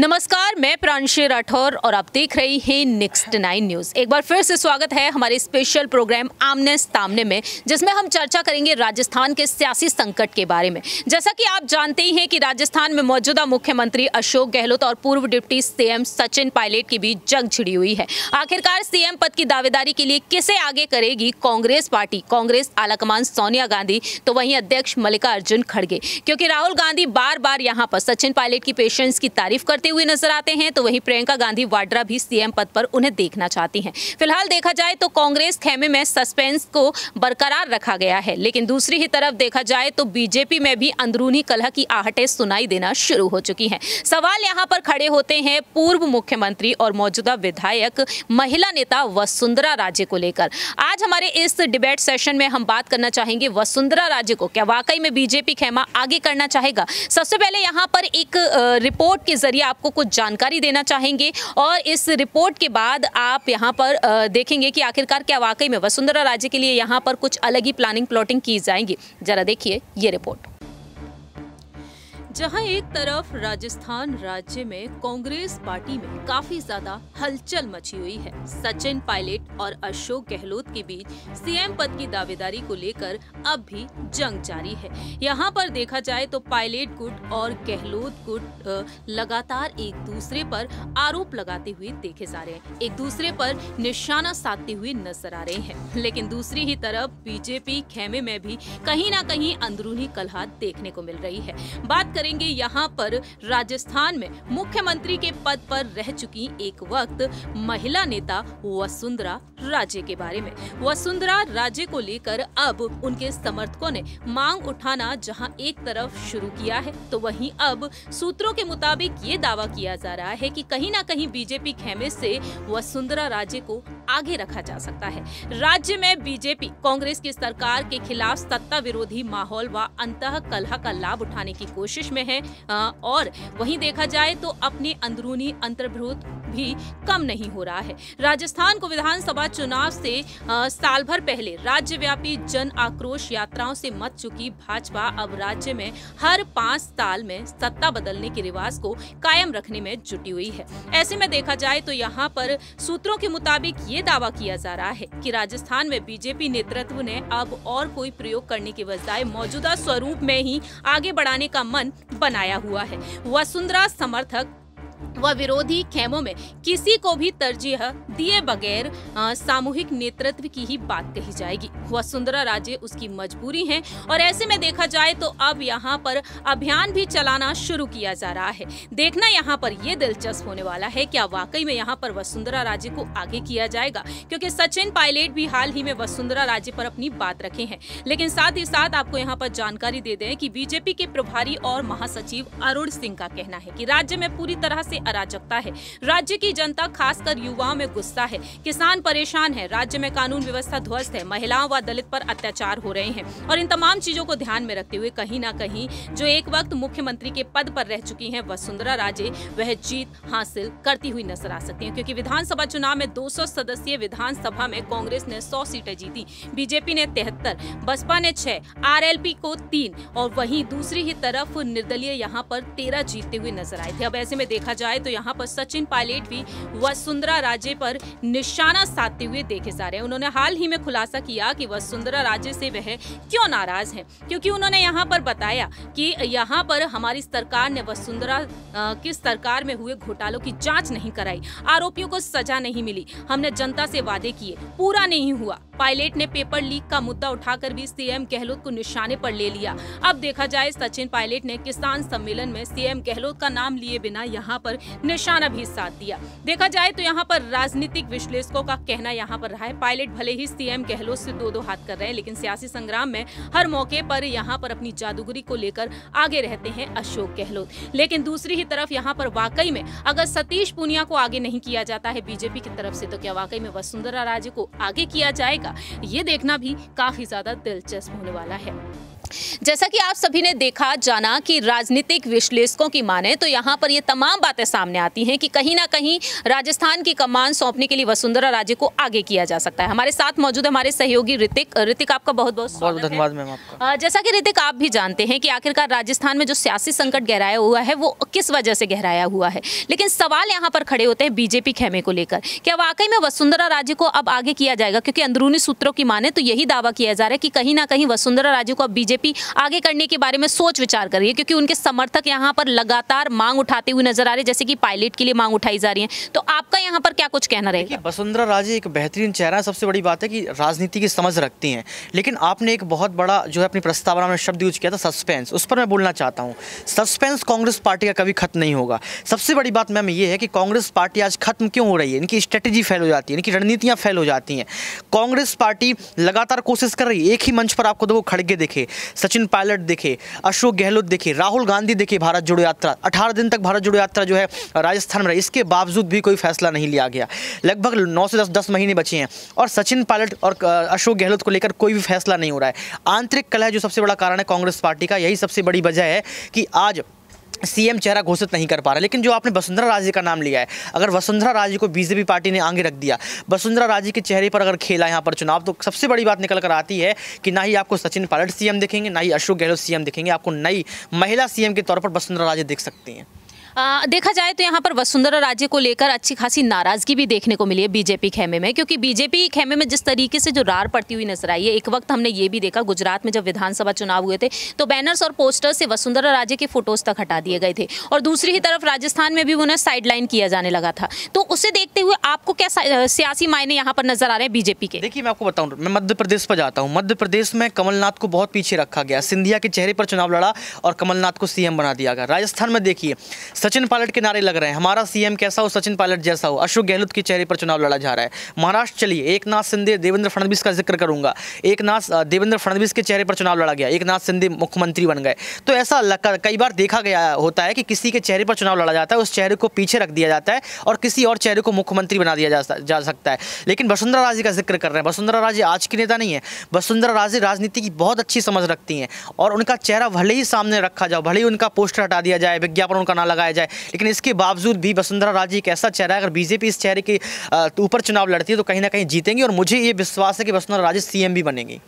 नमस्कार, मैं प्रांशी राठौर और आप देख रही हैं नेक्स्ट 9 न्यूज। एक बार फिर से स्वागत है हमारे स्पेशल प्रोग्राम आमने सामने में, जिसमें हम चर्चा करेंगे राजस्थान के सियासी संकट के बारे में। जैसा कि आप जानते ही हैं कि राजस्थान में मौजूदा मुख्यमंत्री अशोक गहलोत और पूर्व डिप्टी सीएम सचिन पायलट के बीच जंग छिड़ी हुई है। आखिरकार सीएम पद की दावेदारी के लिए किसे आगे करेगी कांग्रेस पार्टी, कांग्रेस आलाकमान सोनिया गांधी, तो वहीं अध्यक्ष मल्लिकार्जुन खड़गे, क्योंकि राहुल गांधी बार बार यहां पर सचिन पायलट की पेशेंस की तारीफ करते हुए नजर आते हैं, तो वहीं प्रियंका गांधी वाड्रा भी सीएम पद पर उन्हें देखना चाहती हैं। फिलहाल देखा जाए तो कांग्रेस खेमे में सस्पेंस को बरकरार रखा गया है, लेकिन दूसरी ही तरफ देखा जाए तो बीजेपी में भी अंदरूनी कलह की आहटें सुनाई देना शुरू हो चुकी हैं। सवाल यहां पर खड़े होते हैं पूर्व मुख्यमंत्री और मौजूदा विधायक महिला नेता वसुंधरा राजे को लेकर। आज हमारे इस डिबेट सेशन में हम बात करना चाहेंगे वसुंधरा राजे को, क्या वाकई में बीजेपी खेमा आगे करना चाहेगा। सबसे पहले यहां पर एक रिपोर्ट के जरिए आपको कुछ जानकारी देना चाहेंगे और इस रिपोर्ट के बाद आप यहां पर देखेंगे कि आखिरकार क्या वाकई में वसुंधरा राजे के लिए यहां पर कुछ अलग ही प्लानिंग की जाएगी। जरा देखिए ये रिपोर्ट। जहां एक तरफ राजस्थान राज्य में कांग्रेस पार्टी में काफी ज्यादा हलचल मची हुई है। सचिन पायलट और अशोक गहलोत के बीच सीएम पद की दावेदारी को लेकर अब भी जंग जारी है। यहां पर देखा जाए तो पायलट गुट और गहलोत गुट लगातार एक दूसरे पर आरोप लगाते हुए देखे जा रहे हैं, एक दूसरे पर निशाना साधते हुए नजर आ रहे हैं। लेकिन दूसरी ही तरफ बीजेपी खेमे में भी कहीं ना कहीं अंदरूनी कलह देखने को मिल रही है। बात करेंगे यहाँ पर राजस्थान में मुख्यमंत्री के पद पर रह चुकी एक वक्त महिला नेता वसुंधरा राजे के बारे में। वसुंधरा राजे को लेकर अब उनके समर्थकों ने मांग उठाना जहां एक तरफ शुरू किया है, तो वहीं अब सूत्रों के मुताबिक ये दावा किया जा रहा है कि कहीं ना कहीं बीजेपी खेमे से वसुंधरा राजे को आगे रखा जा सकता है। राज्य में बीजेपी कांग्रेस की सरकार के खिलाफ सत्ता विरोधी माहौल व अंतः कलह का लाभ उठाने की कोशिश में है और वहीं देखा जाए तो अपने अंदरूनी अंतर्विरोध भी कम नहीं हो रहा है। राजस्थान को विधानसभा चुनाव से साल भर पहले राज्यव्यापी जन आक्रोश यात्राओं से मच चुकी भाजपा अब राज्य में हर 5 साल में सत्ता बदलने के रिवाज को कायम रखने में जुटी हुई है। ऐसे में देखा जाए तो यहाँ पर सूत्रों के मुताबिक ये दावा किया जा रहा है कि राजस्थान में बीजेपी नेतृत्व ने अब और कोई प्रयोग करने के बजाय मौजूदा स्वरूप में ही आगे बढ़ाने का मन बनाया हुआ है। वसुंधरा समर्थक व विरोधी खेमों में किसी को भी तरजीह दिए बगैर सामूहिक नेतृत्व की ही बात कही जाएगी। वसुंधरा राजे उसकी मजबूरी है और ऐसे में देखा जाए तो अब यहाँ पर अभियान भी चलाना शुरू किया जा रहा है। देखना यहाँ पर ये दिलचस्प होने वाला है, क्या वाकई में यहाँ पर वसुंधरा राजे को आगे किया जाएगा, क्योंकि सचिन पायलट भी हाल ही में वसुंधरा राजे पर अपनी बात रखे हैं। लेकिन साथ ही साथ आपको यहाँ पर जानकारी दे दें कि बीजेपी के प्रभारी और महासचिव अरुण सिंह का कहना है कि राज्य में पूरी तरह से अराजकता है। राज्य की जनता खासकर युवाओं में गुस्सा है, किसान परेशान है, राज्य में कानून व्यवस्था ध्वस्त है, महिलाओं व दलित पर अत्याचार हो रहे हैं और इन तमाम चीजों को ध्यान में रखते हुए कहीं ना कहीं जो एक वक्त मुख्यमंत्री के पद पर रह चुकी हैं वसुंधरा राजे, वह जीत हासिल करती हुई नजर आ सकती हैं, क्योंकि विधानसभा चुनाव में 200 सदस्यीय विधानसभा में कांग्रेस ने 100 सीटें जीती, बीजेपी ने 73, बसपा ने 6, आरएलपी को 3 और वहीं दूसरी ही तरफ निर्दलीय यहाँ पर 13 जीतते हुए नजर आए थे। अब ऐसे में देखा जाए तो यहाँ पर सचिन पायलट भी वसुंधरा राजे पर निशाना साधते हुए देखे जा रहे हैं। उन्होंने हाल ही में खुलासा किया कि वसुंधरा राजे से वह क्यों नाराज हैं, क्योंकि उन्होंने यहाँ पर बताया कि यहाँ पर हमारी सरकार ने वसुंधरा की सरकार में हुए घोटालों की जांच नहीं कराई, आरोपियों को सजा नहीं मिली, हमने जनता से वादे किए, पूरा नहीं हुआ। पायलट ने पेपर लीक का मुद्दा उठाकर भी सीएम गहलोत को निशाने पर ले लिया। अब देखा जाए सचिन पायलट ने किसान सम्मेलन में सीएम गहलोत का नाम लिए बिना यहाँ पर निशाना भी साध दिया। देखा जाए तो यहाँ पर राजनीतिक विश्लेषकों का कहना यहाँ पर रहा है, पायलट भले ही सीएम गहलोत से दो हाथ कर रहे हैं, लेकिन सियासी संग्राम में हर मौके पर यहाँ पर अपनी जादूगरी को लेकर आगे रहते हैं अशोक गहलोत। लेकिन दूसरी ही तरफ यहाँ पर वाकई में अगर सतीश पूनिया को आगे नहीं किया जाता है बीजेपी की तरफ से, तो क्या वाकई में वसुंधरा राजे को आगे किया जाएगा, ये देखना भी काफी ज्यादा दिलचस्प होने वाला है। जैसा कि आप सभी ने देखा जाना कि राजनीतिक विश्लेषकों की माने तो यहाँ पर ये तमाम बातें सामने आती हैं कि कहीं ना कहीं राजस्थान की कमान सौंपने के लिए वसुंधरा राजे को आगे किया जा सकता है। हमारे साथ मौजूद है हमारे सहयोगी ऋतिक, आपका बहुत बहुत धन्यवाद मैम आपका। जैसा कि ऋतिक, आप भी जानते हैं कि आखिरकार राजस्थान में जो सियासी संकट गहराया हुआ है वो किस वजह से गहराया हुआ है, लेकिन सवाल यहाँ पर खड़े होते हैं बीजेपी खेमे को लेकर। क्या वाकई में वसुंधरा राजे को अब आगे किया जाएगा? क्योंकि अंदरूनी सूत्रों की माने तो यही दावा किया जा रहा है कि कहीं ना कहीं वसुंधरा राजे को अब बीजेपी आगे करने के बारे में सोच विचार कर रही है, क्योंकि उनके समर्थक यहाँ पर लगातार मांग उठाते हुए नजर आ रहे हैं, जैसे कि पायलट के लिए मांग उठाई जा रही है। तो आपका यहाँ पर क्या कुछ कहना रहेगा? वसुंधरा राजे एक बेहतरीन चेहरा है। सबसे बड़ी बात है कि राजनीति की समझ रखती हैं, लेकिन आपने एक बहुत बड़ा जो है अपनी प्रस्तावना में शब्द यूज किया था सस्पेंस, उस पर मैं बोलना चाहता हूँ। सस्पेंस कांग्रेस पार्टी का कभी खत्म नहीं होगा। सबसे बड़ी बात मैम ये है कि कांग्रेस पार्टी आज खत्म क्यों हो रही है, इनकी स्ट्रेटेजी फेल हो जाती है, इनकी रणनीतियाँ फेल हो जाती हैं। कांग्रेस पार्टी लगातार कोशिश कर रही है, एक ही मंच पर आपको देखो खड़गे देखे, सचिन पायलट देखे, अशोक गहलोत देखे, राहुल गांधी देखे, भारत जोड़ो यात्रा 18 दिन तक भारत जोड़ो यात्रा जो है राजस्थान में रही, इसके बावजूद भी कोई फैसला नहीं लिया गया। लगभग 9 से 10 महीने बचे हैं और सचिन पायलट और अशोक गहलोत को लेकर कोई भी फैसला नहीं हो रहा है। आंतरिक कलह जो सबसे बड़ा कारण है कांग्रेस पार्टी का, यही सबसे बड़ी वजह है कि आज सीएम चेहरा घोषित नहीं कर पा रहा। लेकिन जो आपने वसुंधरा राजे का नाम लिया है, अगर वसुंधरा राजे को बीजेपी पार्टी ने आगे रख दिया, वसुंधरा राजे के चेहरे पर अगर खेला यहाँ पर चुनाव, तो सबसे बड़ी बात निकल कर आती है कि ना ही आपको सचिन पायलट सीएम दिखेंगे, ना ही अशोक गहलोत सीएम दिखेंगे, आपको नई महिला सीएम के तौर पर वसुंधरा राजे दिख सकती हैं। देखा जाए तो यहाँ पर वसुंधरा राजे को लेकर अच्छी खासी नाराजगी भी देखने को मिली है बीजेपी खेमे में, क्योंकि बीजेपी खेमे में जिस तरीके से जो रार पड़ती हुई नजर आई है, एक वक्त हमने ये भी देखा गुजरात में जब विधानसभा चुनाव हुए थे तो बैनर्स और पोस्टर्स से वसुंधरा राजे के फोटोज तक हटा दिए गए थे, और दूसरी ही तरफ राजस्थान में भी उन्हें साइडलाइन किया जाने लगा था। तो उसे देखते हुए आपको क्या सियासी मायने यहाँ पर नजर आ रहे हैं बीजेपी के? देखिए मैं आपको बताऊँ, मैं मध्य प्रदेश पर जाता हूँ। मध्य प्रदेश में कमलनाथ को बहुत पीछे रखा गया, सिंधिया के चेहरे पर चुनाव लड़ा और कमलनाथ को सीएम बना दिया गया। राजस्थान में देखिए सचिन पायलट के नारे लग रहे हैं, हमारा सीएम कैसा हो, सचिन पायलट जैसा हो। अशोक गहलोत के चेहरे पर चुनाव लड़ा जा रहा है। महाराष्ट्र चलिए, एकनाथ शिंदे, देवेंद्र फडणवीस का जिक्र करूंगा। देवेंद्र फडणवीस के चेहरे पर चुनाव लड़ा गया, एकनाथ शिंदे मुख्यमंत्री बन गए। तो ऐसा कई बार देखा गया होता है कि किसी के चेहरे पर चुनाव लड़ा जाता है, उस चेहरे को पीछे रख दिया जाता है और किसी और चेहरे को मुख्यमंत्री बना दिया जा सकता है। लेकिन वसुंधरा राजे का जिक्र कर रहे हैं। वसुंधरा राजे आज की नेता नहीं है, वसुंधरा राजे राजनीति की बहुत अच्छी समझ रखती हैं और उनका चेहरा भले ही सामने रखा जाए, भले ही उनका पोस्टर हटा दिया जाए, विज्ञापन उनका ना लगाया जाए, लेकिन इसके बावजूद भी वसुंधरा राजे एक ऐसा चेहरा है, अगर बीजेपी इस चेहरे के ऊपर चुनाव लड़ती है तो कहीं ना कहीं जीतेंगी, और मुझे ये विश्वास है कि वसुंधरा राजे सीएम भी बनेंगी।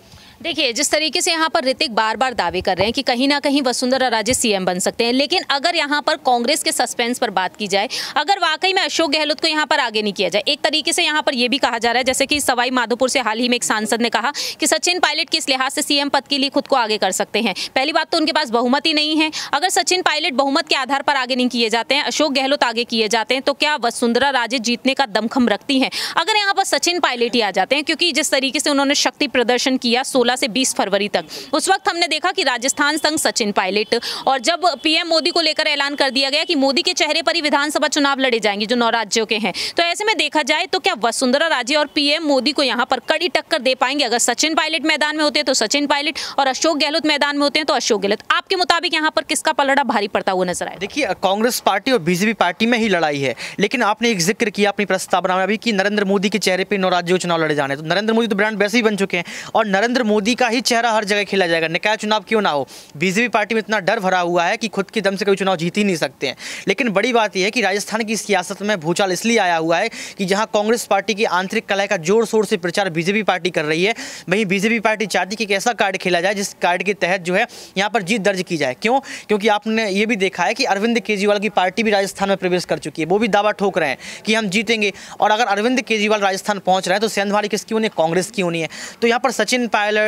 देखिए, जिस तरीके से यहाँ पर ऋतिक बार बार दावे कर रहे हैं कि कहीं ना कहीं वसुंधरा राजे सीएम बन सकते हैं, लेकिन अगर यहाँ पर कांग्रेस के सस्पेंस पर बात की जाए, अगर वाकई में अशोक गहलोत को यहाँ पर आगे नहीं किया जाए, एक तरीके से यहाँ पर यह भी कहा जा रहा है, जैसे कि सवाई माधोपुर से हाल ही में एक सांसद ने कहा कि सचिन पायलट किस लिहाज से सीएम पद के लिए खुद को आगे कर सकते हैं। पहली बात तो उनके पास बहुमत ही नहीं है। अगर सचिन पायलट बहुमत के आधार पर आगे नहीं किए जाते हैं, अशोक गहलोत आगे किए जाते हैं, तो क्या वसुंधरा राजे जीतने का दमखम रखती हैं? अगर यहाँ पर सचिन पायलट ही आ जाते हैं, क्योंकि जिस तरीके से उन्होंने शक्ति प्रदर्शन किया 16 से 20 फरवरी तक, उस वक्त हमने देखा कि राजस्थान संग सचिन पायलट, और जब पीएम मोदी को लेकर ऐलान कर दिया गया कि मोदी के चेहरे पर ही विधानसभा चुनाव लड़े जाएंगे जो 9 राज्यों के हैं, तो ऐसे में देखा जाए तो क्या वसुंधरा राजे और पीएम मोदी को यहां पर कड़ी टक्कर दे पाएंगे? अगर सचिन पायलट मैदान में होते हैं तो सचिन पायलट, और अशोक गहलोत मैदान में होते हैं तो अशोक गहलोत। आपके मुताबिक यहां पर किसका पलड़ा भारी पड़ता हुआ नजर आए? देखिए, कांग्रेस पार्टी और बीजेपी पार्टी में ही लड़ाई है, लेकिन आपने एक जिक्र किया अपनी प्रस्तावना में अभी कि नरेंद्र मोदी के चेहरे पर 9 राज्यों चुनाव लड़े जाने, तो नरेंद्र मोदी तो ब्रांड वैसे ही बन चुके हैं और नरेंद्र मोदी का ही चेहरा हर जगह खेला जाएगा, निकाय चुनाव क्यों ना हो। बीजेपी पार्टी में इतना डर भरा हुआ है कि खुद के दम से कभी चुनाव जीत ही नहीं सकते हैं। लेकिन बड़ी बात यह है कि राजस्थान की सियासत में भूचाल इसलिए आया हुआ है कि जहां कांग्रेस पार्टी की आंतरिक कलह का जोर शोर से प्रचार बीजेपी पार्टी कर रही है, वहीं बीजेपी पार्टी चाहती कि एक ऐसा कार्ड खेला जाए जिस कार्ड के तहत जो है यहाँ पर जीत दर्ज की जाए। क्यों? क्योंकि आपने ये भी देखा है कि अरविंद केजरीवाल की पार्टी भी राजस्थान में प्रवेश कर चुकी है, वो भी दावा ठोक रहे हैं कि हम जीतेंगे। और अगर अरविंद केजरीवाल राजस्थान पहुंच रहे हैं तो सेंधमारी किसकी होनी है? कांग्रेस की होनी है। तो यहाँ पर सचिन पायलट,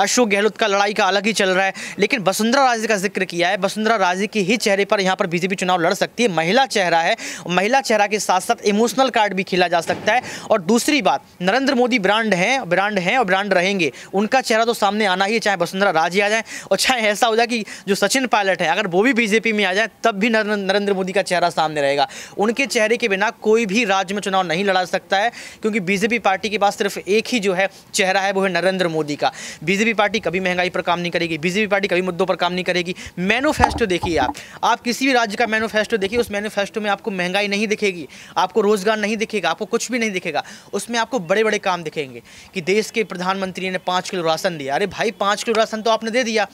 अशोक गहलोत का लड़ाई का अलग ही चल रहा है। लेकिन वसुंधरा राजे का जिक्र किया है, वसुंधरा राजे के ही चेहरे पर यहाँ पर बीजेपी चुनाव लड़ सकती है। महिला चेहरा है, महिला चेहरा के साथ साथ इमोशनल कार्ड भी खेला जा सकता है। और दूसरी बात, नरेंद्र मोदी ब्रांड हैं और ब्रांड रहेंगे, उनका चेहरा तो सामने आना ही है, चाहे वसुंधरा राजे आ जाए और चाहे ऐसा हो जाए कि जो सचिन पायलट है अगर वो भी बीजेपी में आ जाए तब भी नरेंद्र मोदी का चेहरा सामने रहेगा। उनके चेहरे के बिना कोई भी राज्य में चुनाव नहीं लड़ा सकता है, क्योंकि बीजेपी पार्टी के पास सिर्फ एक ही जो है चेहरा है, वो है नरेंद्र मोदी का। बीजेपी पार्टी कभी महंगाई पर काम नहीं करेगी, बीजेपी पार्टी कभी मुद्दों पर काम नहीं करेगी। मैनिफेस्टो देखिए, आप किसी भी राज्य का मैनिफेस्टो देखिए, उस मैनिफेस्टो में आपको महंगाई नहीं दिखेगी, आपको रोजगार नहीं दिखेगा, आपको कुछ भी नहीं दिखेगा। उसमें आपको बड़े बड़े काम दिखेंगे कि देश के प्रधानमंत्री ने 5 किलो राशन दिया। अरे भाई, 5 किलो राशन तो आपने दे दिया,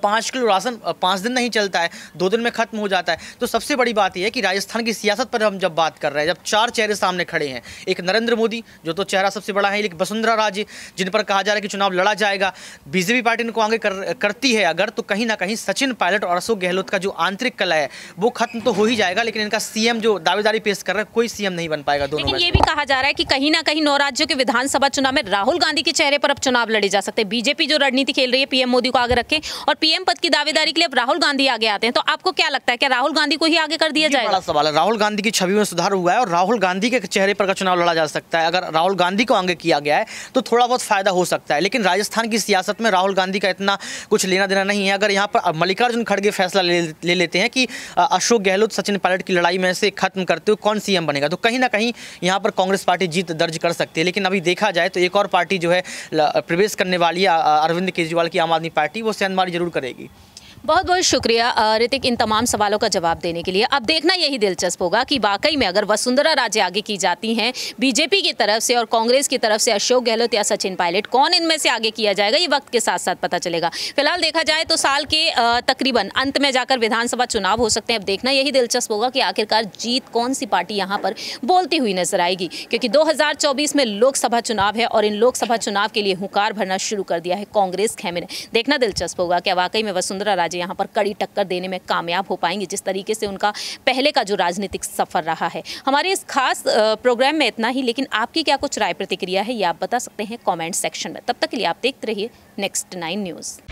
5 किलो राशन 5 दिन नहीं चलता है, 2 दिन में खत्म हो जाता है। तो सबसे बड़ी बात यह है कि राजस्थान की सियासत पर हम जब बात कर रहे हैं, जब 4 चेहरे सामने खड़े हैं, एक नरेंद्र मोदी जो तो चेहरा सबसे बड़ा है, लेकिन वसुंधरा राजे जिन पर कहा जा रहा है कि चुनाव लड़ा जाएगा, बीजेपी पार्टी इनको आगे करती है अगर, तो कहीं ना कहीं सचिन पायलट और अशोक गहलोत का जो आंतरिक कला है वो खत्म तो हो ही जाएगा, लेकिन इनका सीएम जो दावेदारी पेश कर रहा है, कोई सीएम नहीं बन पाएगा दोनों में। लेकिन ये भी कहा जा रहा है कि कहीं ना कहीं 9 राज्यों के विधानसभा चुनाव में राहुल गांधी के चेहरे पर अब चुनाव लड़े जा सकते हैं। बीजेपी जो रणनीति खेल रही है पीएम मोदी को आगे रखे और पीएम पद की दावेदारी के लिए अब राहुल गांधी आगे आते हैं, तो आपको क्या लगता है कि राहुल गांधी को ही आगे कर दिया जाएगा? बड़ा सवाल है। राहुल गांधी की छवि में सुधार हुआ है और राहुल गांधी के चेहरे पर का चुनाव लड़ा जा सकता है। अगर राहुल गांधी को आगे किया गया है तो थोड़ा बहुत फायदा हो सकता है, लेकिन राजस्थान की सियासत में राहुल गांधी का इतना कुछ लेना देना नहीं है। अगर यहाँ पर मल्लिकार्जुन खड़गे फैसला ले लेते हैं कि अशोक गहलोत सचिन पायलट की लड़ाई में से खत्म करते हुए कौन सीएम बनेगा, तो कहीं ना कहीं यहाँ पर कांग्रेस पार्टी जीत दर्ज कर सकती है। लेकिन अभी देखा जाए तो एक और पार्टी जो है प्रवेश करने वाली है, अरविंद केजरीवाल की आम आदमी पार्टी, वो सेंधमारी जरूर करेगी। बहुत बहुत शुक्रिया ऋतिक इन तमाम सवालों का जवाब देने के लिए। अब देखना यही दिलचस्प होगा कि वाकई में अगर वसुंधरा राजे आगे की जाती हैं बीजेपी की तरफ से और कांग्रेस की तरफ से अशोक गहलोत या सचिन पायलट, कौन इनमें से आगे किया जाएगा ये वक्त के साथ साथ पता चलेगा। फिलहाल देखा जाए तो साल के तकरीबन अंत में जाकर विधानसभा चुनाव हो सकते हैं। अब देखना यही दिलचस्प होगा कि आखिरकार जीत कौन सी पार्टी यहाँ पर बोलती हुई नजर आएगी, क्योंकि 2024 में लोकसभा चुनाव है और इन लोकसभा चुनाव के लिए हुंकार भरना शुरू कर दिया है कांग्रेस खेमे ने। देखना दिलचस्प होगा कि वाकई में वसुंधरा यहाँ पर कड़ी टक्कर देने में कामयाब हो पाएंगे, जिस तरीके से उनका पहले का जो राजनीतिक सफर रहा है। हमारे इस खास प्रोग्राम में इतना ही, लेकिन आपकी क्या कुछ राय प्रतिक्रिया है ये आप बता सकते हैं कमेंट सेक्शन में। तब तक के लिए आप देखते रहिए नेक्स्ट 9 न्यूज़।